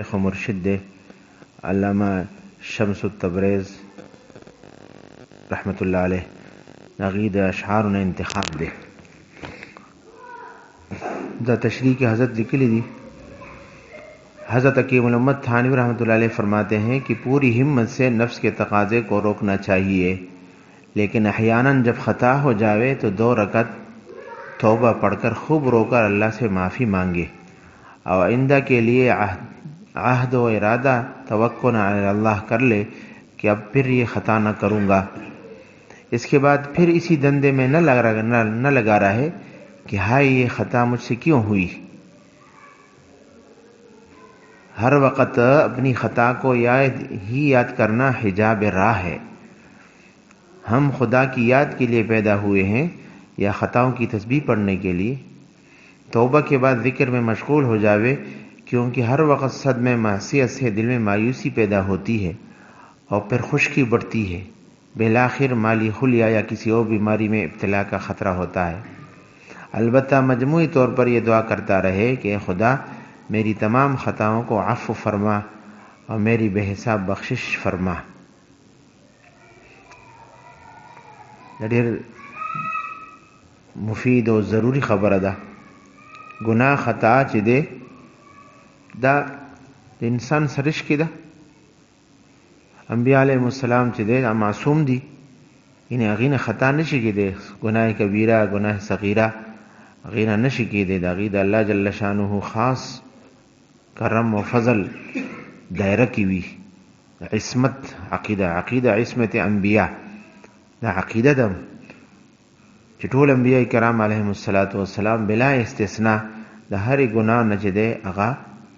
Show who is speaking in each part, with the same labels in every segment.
Speaker 1: شیخ مرشد دے علامہ شمس التبریز رحمت الله علیه هغه د اشعارونه انتخاب دے. دا تشریح کے حضرت لکلی دی. حضرت حکیم الامت تھانوی رحمت اللہ علیہ فرماتے ہیں کہ پوری ہمت سے نفس کے تقاضے کو روکنا چاہیے، لیکن احیاناً جب خطا ہو جاوے تو 2 رکعت توبہ پڑھ کر خوب رو کر اللہ سے معافی مانگے اور آئندہ کے لیے عہد و ارادہ توکل علی اللہ کر لے کہ اب پھر یہ خطا نہ کروں گا. اس کے بعد پھر اسی دندے میں نہ لگا رہے کہ ہائے یہ خطا مجھ سے کیوں ہوئی. ہر وقت اپنی خطا کو یاد کرنا حجاب راہ ہے. ہم خدا کی یاد کے لیے پیدا ہوئے ہیں یا خطاؤں کی تسبیح پڑھنے کے لیے؟ توبہ کے بعد ذکر میں مشغول ہو جاوے، کیونکہ ہر وقت صدمے معصیت سے دل میں مایوسی پیدا ہوتی ہے اور پھر خشکی بڑھتی ہے. بالآخر مالی خلیہ یا کسی اور بیماری میں ابتلا کا خطرہ ہوتا ہے. البتہ مجموعی طور پر یہ دعا کرتا رہے کہ اے خدا میری تمام خطاؤں کو عفو فرما اور میری بے حساب بخشش فرما. ډېر مفید او ضروری خبره ده. گناه خطا چې دی دا د انسان سرش کې ده. انبیاء علیهم السلام چې دی معصوم دي، یعنی هغې نه خطا نشي کېدی. ګناه کبیره، ګناه صغیره هغې نه نشي کېدی. د هغې د الله جل شانه خاص کرم و فضل دایره کې وي. عصمت عقیده عصمت انبیاء دا عقیده ده چې ټول انبیاء کرام علیهم السلام بلا استثناء د هرې ګناه نه چې دی هغه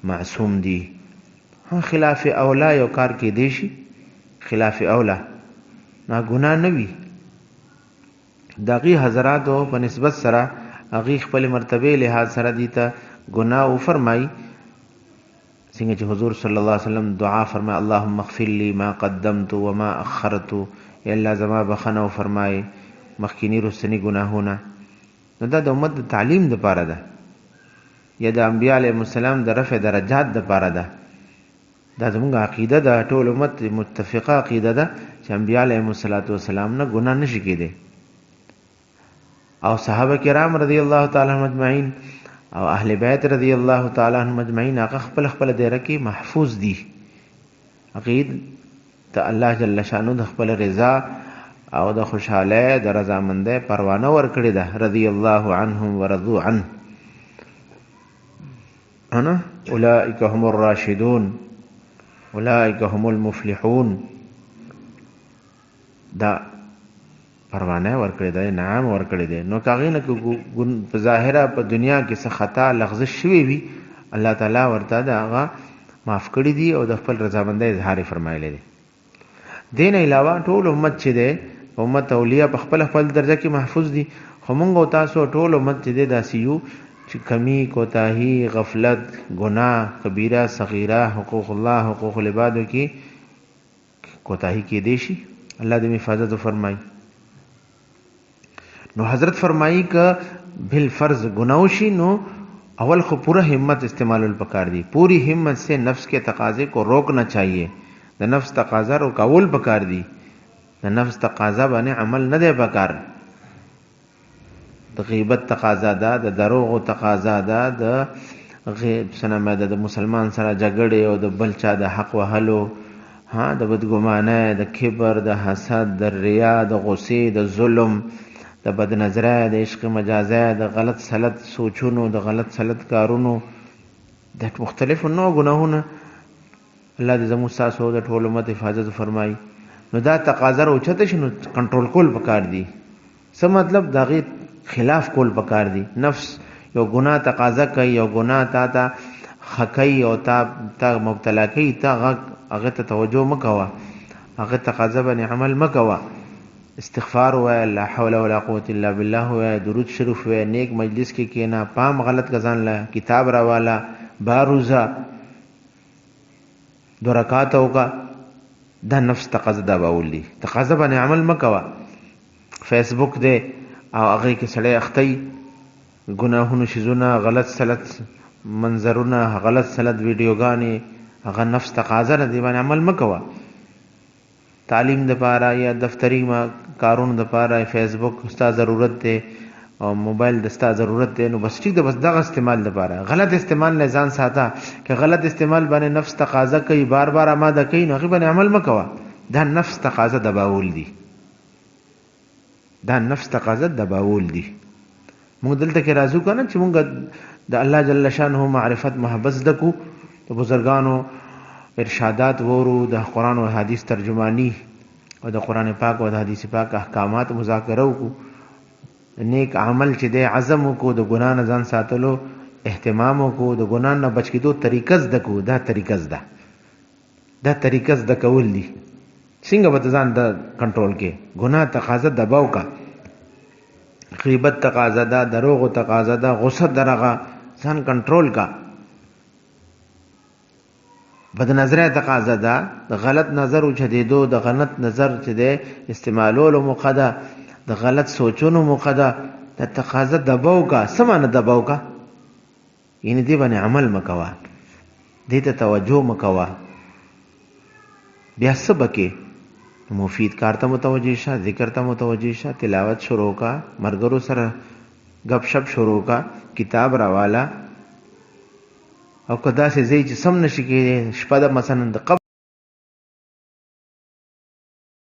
Speaker 1: معصوم دي. خلاف اولا یو کار کې دی شي، خلاف اولا نا ګناه نه وي. د هغې حضراتو په نسبت سره هغې خپل مرتبه لحاظ سره دي ته ګناه وفرمایي، څنګه چې حضور صلی الله علیه وسلم دعا فرمایي اللهم اغفر لي ما قدمت وما اخرت، یا الله زما بخنه وفرمایي مخکینی رستنی ګناهونه. نو دا د امت د تعلیم دپاره ده یا د انبیاء علیهم السلام د رفع درجات دپاره ده. دا زموږ عقیده ده، ټول امت متفقه عقیده ده چې انبیاء علیهم السلام نه ګناه نشي کېدی. او صحابه کرام رضی الله تعالی عنهم اجمعین او اهل بیت رضی الله تعالی عنهم اجمعین هغه خپل دایره کې محفوظ دي. عقید ته الله جل شانه د خپل رضا او د خوشحاله د رضامندۍ پروانه ورکړې ده. رضی الله عنهم ورضوا عنه. انا اولئک هم الراشدون اولئک هم المفلحون. دا پروانه ورکړې ده، انعام ورکړې ده. نو کاغې نه په ظاهره په دنیا کې څه خطا لغزش شوی وي، الله تعالی ورته د هغه معاف کړي دي او د خپل رضامندۍ اظهار فرمایلی دی. دین علاوه ټول امت چې دی، امت اولیاء په خپل درجه کې محفوظ دي. خو موږ او تاسو ټول امت چې دی داسې یو چې کمی، کوتاهي، غفلت، گناه کبیره، صغیره، حقوق الله، حقوق العبادو کې کوتاهي کېدی شي. الله دې حفاظت فرمایي. نو حضرت فرمایي که بالفرض گناہ شي نو اول خو پورا ہمت استعمال پکار دی. پوری ہمت سے نفس کے تقاضے کو روکنا چاہیے. د نفس تقاضا روکول پکار دی. د نفس تقاضا باندې عمل نه دی پکار. د غیبت تقاضا ده، د دروغ تقاضا ده، د غیب سنمه ده، د مسلمان سره جګړې او د بل چا د حق وهلو، د بدګمانه، د کبر، د حسد، د ریا، د غصې، د ظلم، د بدنظره، د عشق مجازه، د غلط سلط سوچونو، د غلط سلط کارونو، د مختلفو نوع ګناهونه. الله دې زموږ ستاسو د ټول امت حفاظت فرمایي. نو دا تقاضا اوچته شي نو کنټرول کول پکار دي. څه مطلب؟ د هغې خلاف کول پکار دي. نفس یو ګناه تقاضا کوي، یو ګناه تا ته خکوي او تا مبتلا کوي، ته هغه ته توجه مه کوه، هغه تقاضا باندې عمل مه کوه. استغفار وایه، لا حول ولا قوت الا بالله وایه، درود شریف وایه، نیک مجلس کې کېنه، پام غلط غزان له کتاب راواله، باروزه 2 رکعات وکړه. دا نفس تقاضا دا باول دي. تقاضا باندې عمل مه کوه. فیسبوک دی او هغې کې سړی اختی ګناهونو شیزونه، غلط سلط منظرونه، غلط سلط ویډیوګانې، هغه نفس تقاضا نه دی باندې عمل مکوه. تعلیم د پاره یا دفتری کارونو د پاره فیسبوک ستا ضرورت دی او موبایل د ستا ضرورت دی، نو بس ټیک ده، بس دغه استعمال د پاره. غلط استعمال نه ځان ساته، که غلط استعمال باندې نفس تقاضا کوي، بار بار آماده کوي، نو هغه باندې عمل مکوه. دا نفس تقاضا دباول دي، دا نفس تقاضا دباول دي. موږ دلته کې راځو کنه چې موږ د الله جل شانه معرفت محبت دکو، د بزرګانو ارشادات وورو، د قرآن او حدیث ترجمانی او د قرآن پاک او د حدیث پاک احکامات مذاکره وکړو، نیک عمل چې د عزم کو، د ګناه نه ځان ساتلو اهتمام کو، د ګناه نه بچ کېدو طریقه زده کو. دا طریقه زده، دا طریقه زده کول دي. څنګه به ځان د کنټرول کې ګناه تقاضا دباو کا، غیبت تقاضا ده، دروغ تقاضا ده، غصه درغه ځان کنټرول کا، بد نظره تقاضا ده، د غلط نظر او چديدو، د غلط نظر چې ده استعمالولو مقدا، د غلط سوچونو مقدا، د تقاضا دباو کا. سمانه دباو کا یعنی دی باندې عمل مکوا، دې ته توجه مکوا. بیا سبکه مفید کار ته متوجه شه، ذکر ته متوجه شه، تلاوت شروع کا، مرګرو سره غب شپ شروع کا، کتاب راوالا. او کدا سه زی چې سم نشي کې شپه د مثلا د